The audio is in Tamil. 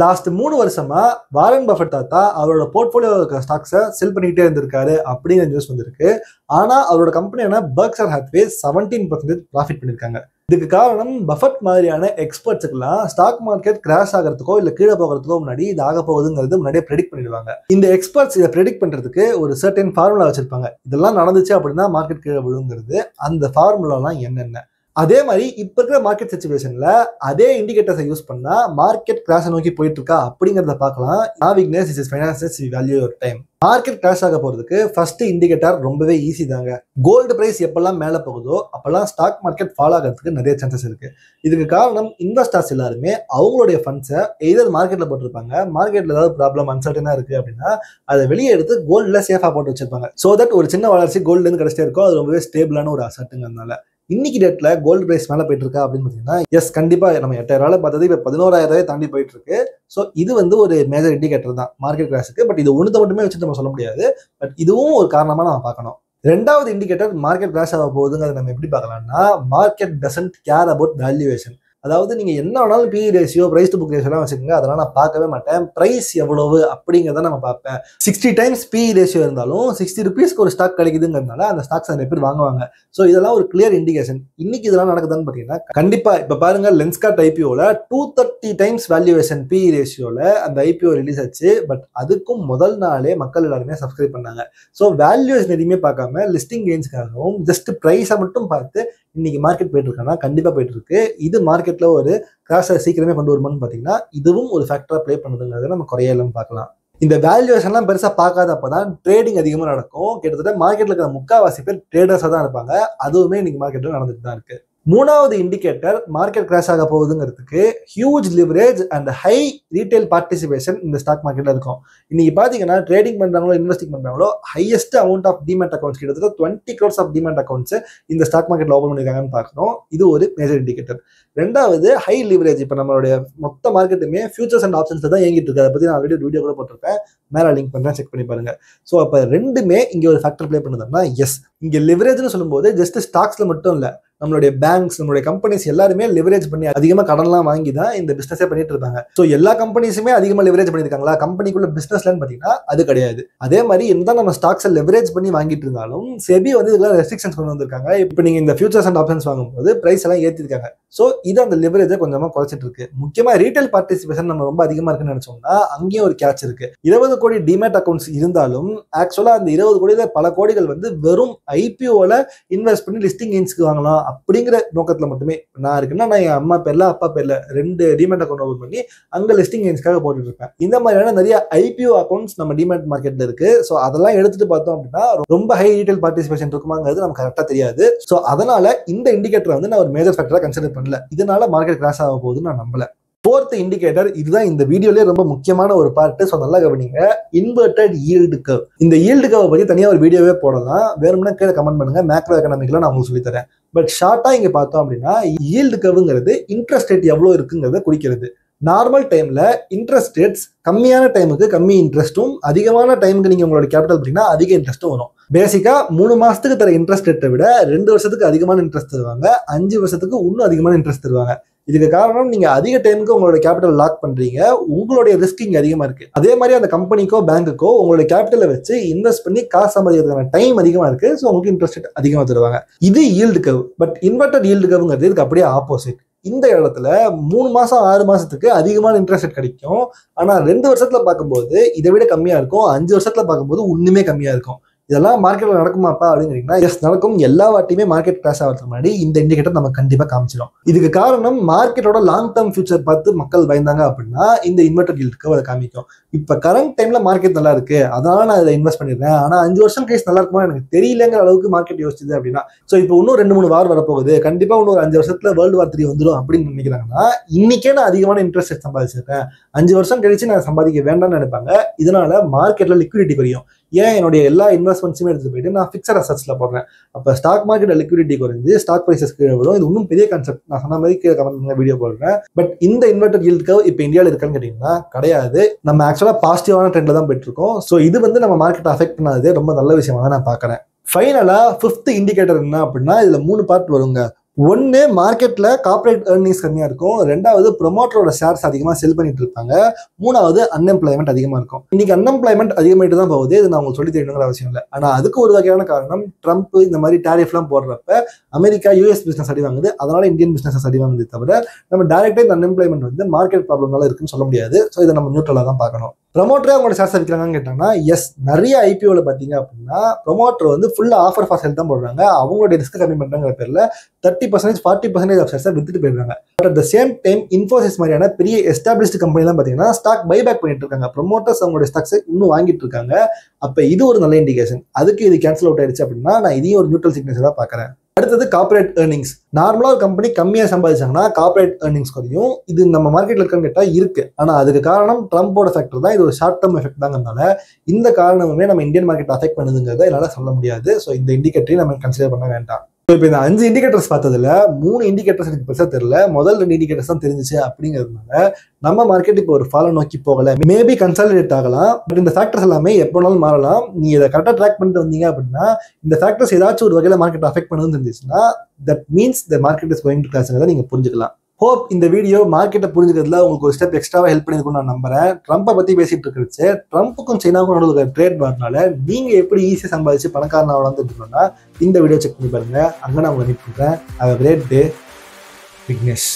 லாஸ்ட் 3 வருஷமா வாரன் பஃபெட் தாத்தா அவரோட போர்ட்ஃபோலியோ ஸ்டாக்ஸை செல் பண்ணிக்கிட்டே இருந்திருக்காரு அப்படிங்கிற நியூஸ் வந்திருக்கு. ஆனா அவரோட கம்பெனியான பெர்க்ஷைர் ஹாத்வே 17% ப்ராஃபிட் பண்ணியிருக்காங்க. இதுக்கு காரணம் பஃபெட் மாதிரியான எக்ஸ்பர்ட்ஸுக்கெல்லாம் ஸ்டாக் மார்க்கெட் கிராஷ் ஆகிறதுக்கோ இல்ல கீழே போகிறதுக்கோ முன்னாடி இது ஆக போகுதுங்கிறது முன்னாடியே ப்ரெடிக்ட் பண்ணிடுவாங்க. இந்த எக்ஸ்பர்ட்ஸ் இதை ப்ரெடிக்ட் பண்றதுக்கு ஒரு சர்டன் ஃபார்முலா வச்சிருப்பாங்க. இதெல்லாம் நடந்துச்சு அப்படின்னா மார்க்கெட் கீழே விழுங்கிறது. அந்த ஃபார்முலாலாம் என்னென்ன? அதே மாதிரி இப்ப இருக்கிற மார்க்கெட் சிச்சுவேஷன்ல அதே இண்டிகேட்டர்ஸை யூஸ் பண்ணா மார்க்கெட் கிராஷ் நோக்கி போயிட்டு இருக்கா அப்படிங்கறத பார்க்கலாம். நான் Vignesh, this is finance, we value your time. Market crash ஆக போறதுக்கு ஃபர்ஸ்ட் இண்டிகேட்டர் ரொம்பவே ஈஸி தாங்க. கோல்டு பிரைஸ் எப்பெல்லாம் மேல போகுதோ அப்பெல்லாம் ஸ்டாக் மார்க்கெட் ஃபால் ஆகிறதுக்கு நிறைய சான்சஸ் இருக்கு. இதுக்கு காரணம் இன்வெஸ்டர்ஸ் எல்லாருமே அவங்களுடைய ஃபண்ட்ஸை எதர் மார்க்கெட்ல போட்டிருப்பாங்க. மார்க்கெட்ல ஏதாவது ப்ராப்ளம் அன்சர்டனா இருக்கு அப்படின்னா அதை வெளியே எடுத்து கோல்டுல சேஃபா போட்டு வச்சிருப்பாங்க. சோ தட் ஒரு சின்ன வளர்ச்சி கோல்டுல இருந்து கிடைச்சிட்டே இருக்கும். அது ரொம்பவே ஸ்டேபிளான ஒரு அசட்டுங்கிறதுனால இன்னைக்கு டேட்ல கோல்டு பிரைஸ் மேல போயிட்டு இருக்கா அப்படின்னு பாத்தீங்கன்னா, எஸ் கண்டிப்பா நம்ம 8000 பார்த்தது இப்ப 11,000 தாண்டி போயிட்டு இருக்கு. ஸோ இது வந்து ஒரு மேஜர் இண்டிகேட்டர் தான் மார்க்கெட் கிராஷுக்கு. பட் இது ஒன்று மட்டுமே வச்சுட்டு நம்ம சொல்ல முடியாது. பட் இதுவும் ஒரு காரணமா நம்ம பார்க்கணும். ரெண்டாவது இண்டிகேட்டர் மார்க்கெட் கிராஷ் ஆக போகுதுங்கிறத நம்ம எப்படி பார்க்கலாம்னா, market doesn't care about valuation. அதாவது நீங்க என்ன வேணாலும் P ratio, price to book ரேஷியோலாம் வச்சுக்கோங்க, அதெல்லாம் நான் பார்க்கவே மாட்டேன். பிரைஸ் எவ்வளவு அப்படிங்கிறத நம்ம பார்ப்பேன். 60 டைம்ஸ் பி ரேஷியோ இருந்தாலும் 60 ரூபீஸ்க்கு ஒரு ஸ்டாக் கிடைக்குதுங்கிறதுனால அந்த ஸ்டாக்ஸ் நிறைய பேர் வாங்குவாங்க. ஸோ இதெல்லாம் ஒரு கிளியர் இண்டிகேஷன். இன்னைக்கு இதெல்லாம் நடக்குதுன்னு பார்த்தீங்கன்னா, கண்டிப்பா இப்ப பாருங்க, லென்ஸ்கார்ட் ஐபிஓல 230 டைம்ஸ் வேல்யூவேஷன் பி ரேஷியோல அந்த ஐபிஓ ரிலீஸ் ஆச்சு. பட் அதுக்கும் முதல் நாளே மக்கள் எல்லாருமே சப்ஸ்கிரைப் பண்ணாங்க. ஸோ வேல்யூவேஷன் எதுவுமே பார்க்காம லிஸ்டிங் கெயின்ஸ்க்காகவும் ஜஸ்ட் பிரைஸை மட்டும் பார்த்து இன்னைக்கு மார்க்கெட் போயிட்டு இருக்கானா, கண்டிப்பா போயிட்டு இருக்கு. இது மார்க்கெட்ல ஒரு கிராஷை சீக்கிரமே கொண்டு வருமானு பாத்தீங்கன்னா, இதுவும் ஒரு ஃபேக்டரா பிளே பண்ணுதுங்கிறத நம்ம குறையலாம் பார்க்கலாம். இந்த வேல்யூவேஷன்லாம் பெருசா பார்க்காதப்பதான் ட்ரேடிங் அதிகமா நடக்கும். கிட்டத்தட்ட மார்க்கெட்ல இருக்கிற முக்காவாசி பேர் ட்ரேடர்ஸா தான் இருப்பாங்க. அதுவுமே இன்னைக்கு மார்க்கெட்ல நடந்துட்டு தான் இருக்கு. மூணாவது இண்டிகேட்டர் மார்க்கெட் கிராஷ் ஆக போகுதுங்கிறதுக்கு huge leverage and high retail participation இந்த ஸ்டாக் மார்க்கெட்ல இருக்கும். இன்னைக்கு பாத்தீங்கன்னா ட்ரேடிங் பண்றாங்களோ இன்வெஸ்டிங் பண்றாங்களோ highest amount of demat accounts கிட்டத்தட்ட 20 crores ஆஃப் டிமேட் அக்கௌண்ட்ஸ் இந்த ஸ்டாக் மார்க்கெட்ல ஓபன் பண்ணிருக்காங்கன்னு பார்க்கணும். இது ஒரு மேஜர் இண்டிகேட்டர். ரெண்டாவது ஹை லிவரேஜ். இப்ப நம்மளுடைய மொத்த மார்க்கெட்டுமே ஃபியூச்சர்ஸ் அண்ட் ஆப்ஷன்ஸ் தான் இயங்கிட்டு இருக்கு. அதை பத்தி நான் ஆல்ரெடி வீடியோ கூட போட்டிருப்பேன், மேல லிங்க் பண்றேன், செக் பண்ணி பாருங்க. ஸோ அப்ப ரெண்டுமே இங்க ஒரு ஃபேக்டர் பிளே பண்ணுதுன்னா, எஸ் இங்க லிவரேஜ்னு சொல்லும்போது ஜஸ்ட் ஸ்டாக்ஸ்ல மட்டும் இல்ல, நம்மளுடைய பேங்க்ஸ், நம்மளுடைய கம்பெனிஸ் எல்லாருமே லிவரேஜ் பண்ணி அதிகமா கடன்லாம் வாங்கி தான் இந்த பிசினஸே பண்ணிட்டு இருப்பாங்க. ஸோ எல்லா கம்பெனிஸுமே அதிகமா லிவரேஜ் பண்ணிருக்காங்களா கம்பெனிக்குள்ள பிசினஸ்லன்னு பாத்தீங்கன்னா அது கிடையாது. அதே மாதிரி என்னதான் நம்ம ஸ்டாக்ஸை லிவரேஜ் பண்ணி வாங்கிட்டு இருந்தாலும் செபி வந்து இதெல்லாம் ரெஸ்ட்ரிக்ஷன்ஸ் கொண்டு வந்திருக்காங்க. இப்போ நீங்க இந்த ஃபியூச்சர்ஸ் அண்ட் ஆப்ஷன்ஸ் வாங்கும்போது பிரைஸ் எல்லாம் ஏற்றிருக்காங்க. ஸோ இது அந்த லிவரேஜை கொஞ்சமா குறைச்சிட்டு இருக்கு. முக்கியமா ரீட்டைல் பார்ட்டிசிபேஷன் நம்ம ரொம்ப அதிகமா இருக்குன்னு நினைச்சோம்னா அங்கேயும் ஒரு கேட்ச் இருக்கு. 20 கோடி டிமேட் அக்கௌண்ட்ஸ் இருந்தாலும் ஆக்சுவலா அந்த 20 கோடியில பல கோடிகள் வந்து வெறும் ஐபிஓல இன்வெஸ்ட் பண்ணி லிஸ்டிங் கெயின்ஸ்க்கு வாங்கலாம் அப்படிங்கிற நோக்கத்துல மட்டுமே நான் இருக்குன்னா, நான் என் அம்மா பேர்ல அப்பா பேர்ல 2 டிமேட் அக்கௌண்ட் ஓபன் பண்ணி அங்க லிஸ்டிங் கெயின்ஸ்க்காக போட்டுட்டு இருப்பேன். இந்த மாதிரியான நிறைய ஐபிஓ அக்கௌண்ட்ஸ் நம்ம டிமேட் மார்க்கெட்ல இருக்கு. ஸோ அதெல்லாம் எடுத்துட்டு பார்த்தோம் அப்படின்னா ரொம்ப ஹை ரீட்டைல் பார்ட்டிசிபேஷன் இருக்குமாங்கிறது நமக்கு கரெக்டா தெரியாது. ஸோ அதனால இந்த இண்டிகேட்டர் வந்து நான் ஒரு மேஜர் ஃபேக்டரா கன்சிடர் பண்ணல. இதனால மார்க்கெட் கிராஷ் ஆக போகுதுன்னு நான் நம்பல. ஃபோர்த் இண்டிகேட்டர், இதுதான் இந்த வீடியோலயே ரொம்ப முக்கியமான ஒரு பார்ட். ஸோ நல்லா கவனிங்க, இன்வெர்டட் ஈல்டு கர்வ். இந்த ஈல்டு கர்வ் பத்தி தனியா ஒரு வீடியோவே போடலாம், வேணும்னா கீழே கமெண்ட் பண்ணுங்க. மேக்ரோ எக்கனாமிக்ல நான் உங்களுக்கு சொல்லி தரேன். பட் ஷார்ட்டா இங்க பார்த்தோம் அப்படின்னா, ஈல்டு கர்வ்ங்கிறது இன்ட்ரெஸ்ட் ரேட் எவ்வளவு இருக்குங்கிறத குறிக்கிறது. நார்மல் டைம்ல இன்ட்ரெஸ்ட் ரேட்ஸ் கம்மியான டைமுக்கு கம்மி இன்ட்ரெஸ்ட்டும், அதிகமான டைமுக்கு நீங்க உங்களோட கேபிட்டல் பார்த்தீங்கன்னா அதிக இன்ட்ரெஸ்ட்டும் வரும். பேசிக்கா 3 மாசத்துக்கு தர இன்ட்ரெஸ்ட் ரேட்டை விட 2 வருஷத்துக்கு அதிகமான இன்ட்ரெஸ்ட் தருவாங்க, 5 வருஷத்துக்கு இன்னும் அதிகமான இன்ட்ரெஸ்ட் தருவாங்க. இதுக்கு காரணம் நீங்க அதிக டைமுக்கு உங்களோட கேபிட்டல் லாக் பண்றீங்க, உங்களுடைய ரிஸ்க் இங்க அதிகமா இருக்கு. அதே மாதிரி அந்த கம்பெனிக்கோ பேங்குக்கோ உங்களுடைய கேபிட்டலை வச்சு இன்வெஸ்ட் பண்ணி காசு சம்பாதிக்கிறதுக்கான டைம் அதிகமா இருக்கு. ஸோ உங்களுக்கு இன்ட்ரெஸ்ட் ரேட் அதிகமா தருவாங்க. இது yield curve. But inverted yield கர்வ்ங்கிறது இதுக்கு அப்படியே ஆப்போசிட். இந்த இடத்துல 3 மாசம் 6 மாசத்துக்கு அதிகமான இன்ட்ரெஸ்ட் ரேட் கிடைக்கும். ஆனா 2 வருஷத்துல பார்க்கும்போது இதை விட கம்மியா இருக்கும், 5 வருஷத்துல பார்க்கும்போது ஒண்ணுமே கம்மியா இருக்கும். இதெல்லாம் மார்க்கெட்ல நடக்குமாப்பா அப்படிங்கிறீங்கன்னா, எஸ் நடக்கும். எல்லா வாட்டியுமே மார்க்கெட் கிராஷ் ஆகிறதுக்கு முன்னாடி இந்த இண்டிகேட்டர் நம்ம கண்டிப்பா காமிச்சிடும். இதுக்கு காரணம் மார்க்கெட்டோட லாங் டேர்ம் ஃபியூச்சர் பார்த்து மக்கள் பயந்தாங்க அப்படின்னா இந்த இன்வெர்டட் ஈல்டு கர்வ் அதை காமிக்கும். இப்ப கரண்ட் டைம்ல மார்க்கெட் நல்லா இருக்கு, அதனால நான் இதை இன்வெஸ்ட் பண்ணிடுறேன். ஆனா 5 வருஷம் கழிச்சு நல்லா இருக்குமா எனக்கு தெரியலங்கிற அளவுக்கு மார்க்கெட் யோசிச்சுது அப்படின்னா, ஸோ இப்போ இன்னும் 2-3 வார் வரப்போகுது, கண்டிப்பா இன்னொரு 5 வருஷத்துல வேர்ல்டு வார் 3 வந்துடும் அப்படின்னு நினைக்கிறாங்கன்னா, இன்னைக்கே நான் அதிகமான இன்ட்ரெஸ்ட் ரேட் சம்பாதிச்சிருக்கேன், 5 வருஷம் கழிச்சு நான் சம்பாதிக்க வேண்டாம்னு நினைப்பாங்க. இதனால மார்க்கெட்ல லிக்விடிட்டி குறையும். ஏன் என்னுடைய எல்லா இன்வெஸ்ட்மெண்ட்ஸுமே எடுத்துட்டு போயிட்டு நான் ஃபிக்ஸட் அசட்ஸ்ல போடுறேன். அப்போ ஸ்டாக் மார்க்கெட் லிக்விடிட்டி குறைஞ்சு ஸ்டாக் பிரைசஸ் கீழே விடும். இது இன்னும் பெரிய கான்செப்ட், நான் சொன்ன மாதிரி கீழே கமெண்ட் வீடியோ போடுறேன். பட் இந்த இன்வெர்டட் ஈல்டு கர்வ் இப்போ இந்தியாவில் இருக்கான்னு கேட்டீங்கன்னா கிடையாது. நம்ம ஆக்சுவலா பாசிட்டிவான ட்ரெண்ட்ல தான் போயிட்டு இருக்கோம். ஸோ இது வந்து நம்ம மார்க்கெட் அஃபெக்ட் பண்ணாது ரொம்ப நல்ல விஷயமா தான் நான் பார்க்கறேன். ஃபைனலா 5th இண்டிகேட்டர் என்ன அப்படின்னா, இதுல 3 பார்ட் வருங்க. ஒன்று மார்க்கெட்டில் கார்பரேட் ஏர்னிங்ஸ் கம்மியாக இருக்கும், ரெண்டாவது ப்ரொமோட்டரோட ஷேர்ஸ் அதிகமாக செல் பண்ணிட்டு இருப்பாங்க, மூணாவது அன்எம்ப்ளாய்மெண்ட் அதிகமாக இருக்கும். இன்னைக்கு அன்எம்ப்ளாய்மெண்ட் அதிகமாகிட்டு தான் போகுது, இது நான் உங்களுக்கு சொல்லி தெரியணுங்கிற அவசியம் இல்லை. ஆனால் அதுக்கு ஒரு வகையான காரணம் ட்ரம்ப் இந்த மாதிரி டேரிஃப்லாம் போடுறப்ப அமெரிக்கா யூஎஸ் பிஸ்னஸ் அடி வாங்குது, அதனால இந்தியன் பிஸ்னஸ் அடி வாங்குது தவிர நம்ம டேரக்டாக இந்த அன்எம்ப்ளாய்மெண்ட் வந்து மார்க்கெட் ப்ராப்ளம்னால இருக்குன்னு சொல்ல முடியாது. ஸோ இதை நம்ம நியூட்ரலாக தான் பார்க்கணும். ப்ரொமோட்டரே அவங்களோட ஷேர்ஸ் விற்கிறாங்கன்னு கேட்டாங்கன்னா எஸ், நிறைய ஐபிஓவில் பார்த்தீங்க அப்படின்னா ப்ரொமோட்டர் வந்து ஃபுல்லாக ஆஃபர் ஃபார் சேல் தான் போடுறாங்க. அவங்களுடைய ரிஸ்க் கம்மி பண்ணுறாங்கிற பேரில் 30% 40% ஆஃப் ஷேர்ஸை வித்துட்டு போயிடுறாங்க. But at the same time Infosys மாதிரியான பெரிய எஸ்டாப்ளிஷ்டு கம்பெனிலாம் பார்த்தீங்கன்னா ஸ்டாக் பைபேக் பண்ணிட்டு இருக்காங்க. ப்ரொமோட்டர்ஸ் அவங்களுடைய ஸ்டாக்ஸை இன்னும் வாங்கிட்டு இருக்காங்க. அப்போ இது ஒரு நல்ல இண்டிகேஷன். அதுக்கு இது கேன்சல் அவுட் ஆயிடுச்சு அப்படின்னா நான் இதையும் ஒரு நியூட்ரல் சிக்னேச்சராக பார்க்குறேன். அடுத்தது கார்பரேட் ஏர்னிங்ஸ். நார்மலாக ஒரு கம்பெனி கம்மியாக சம்பாதிச்சாங்கன்னா கார்பரேட் ஏர்னிங்ஸ் குறையும். இது நம்ம மார்க்கெட்டில் இருக்கான்னு கேட்டால் இருக்கு. ஆனால் அதுக்கு காரணம் ட்ரம்போட ஃபேக்டர் தான். இது ஒரு ஷார்ட் டேர்ம் எஃபெக்ட் தாங்கிறதுனால இந்த காரணமே நம்ம இந்தியன் மார்க்கெட் அஃபெக்ட் பண்ணுதுங்கிறத என்னால் சொல்ல முடியாது. ஸோ இந்த இண்டிகேட்டரையும் நம்ம கன்சிடர் பண்ண வேண்டாம். இப்போ இந்த 5 இண்டிகேட்டர்ஸ் பார்த்ததுல 3 இண்டிகேட்டர்ஸ் எனக்கு பெருசாக தெரியல, முதல் 2 இண்டிகேட்டர்ஸ் தான் தெரிஞ்சிச்சு. அப்படிங்கிறதுனால நம்ம மார்க்கெட் இப்போ ஒரு ஃபாலோ நோக்கி போகல, மேபி கன்சாலிடேட் ஆகலாம். பட் இந்த ஃபேக்டர்ஸ் எல்லாமே எப்போனாலும் மாறலாம். நீ இதை கரெக்டாக ட்ராக் பண்ணிட்டு வந்தீங்க அப்படின்னா இந்த ஃபேக்டர்ஸ் ஏதாச்சும் ஒரு வகையில் மார்க்கெட் அஃபெக்ட் பண்ணுதுன்னு இருந்துச்சுன்னா that means the market is going to கிராஷ்ங்கிறத நீங்கள் புரிஞ்சுக்கலாம். ஹோப் இந்த வீடியோ மார்க்கெட்டை புரிஞ்சுக்கிறதுல உங்களுக்கு ஒரு ஸ்டெப் எக்ஸ்ட்ராவாக ஹெல்ப் பண்ணியிருக்கும்னு நான் நம்புறேன். ட்ரம்பை பற்றி பேசிட்டு இருக்கிறச்சு ட்ரம்ப்புக்கும் சைனாவுக்கும் நடுவில் ட்ரேட் வரனால நீங்கள் எப்படி ஈஸியாக சம்பாதிச்சு பணக்காரனாக வளர்ந்துட்டுனா இந்த வீடியோ செக் பண்ணி பாருங்க. அங்கே நான் உங்களை மீட் பண்ணுறேன். Have a great day. Vignesh.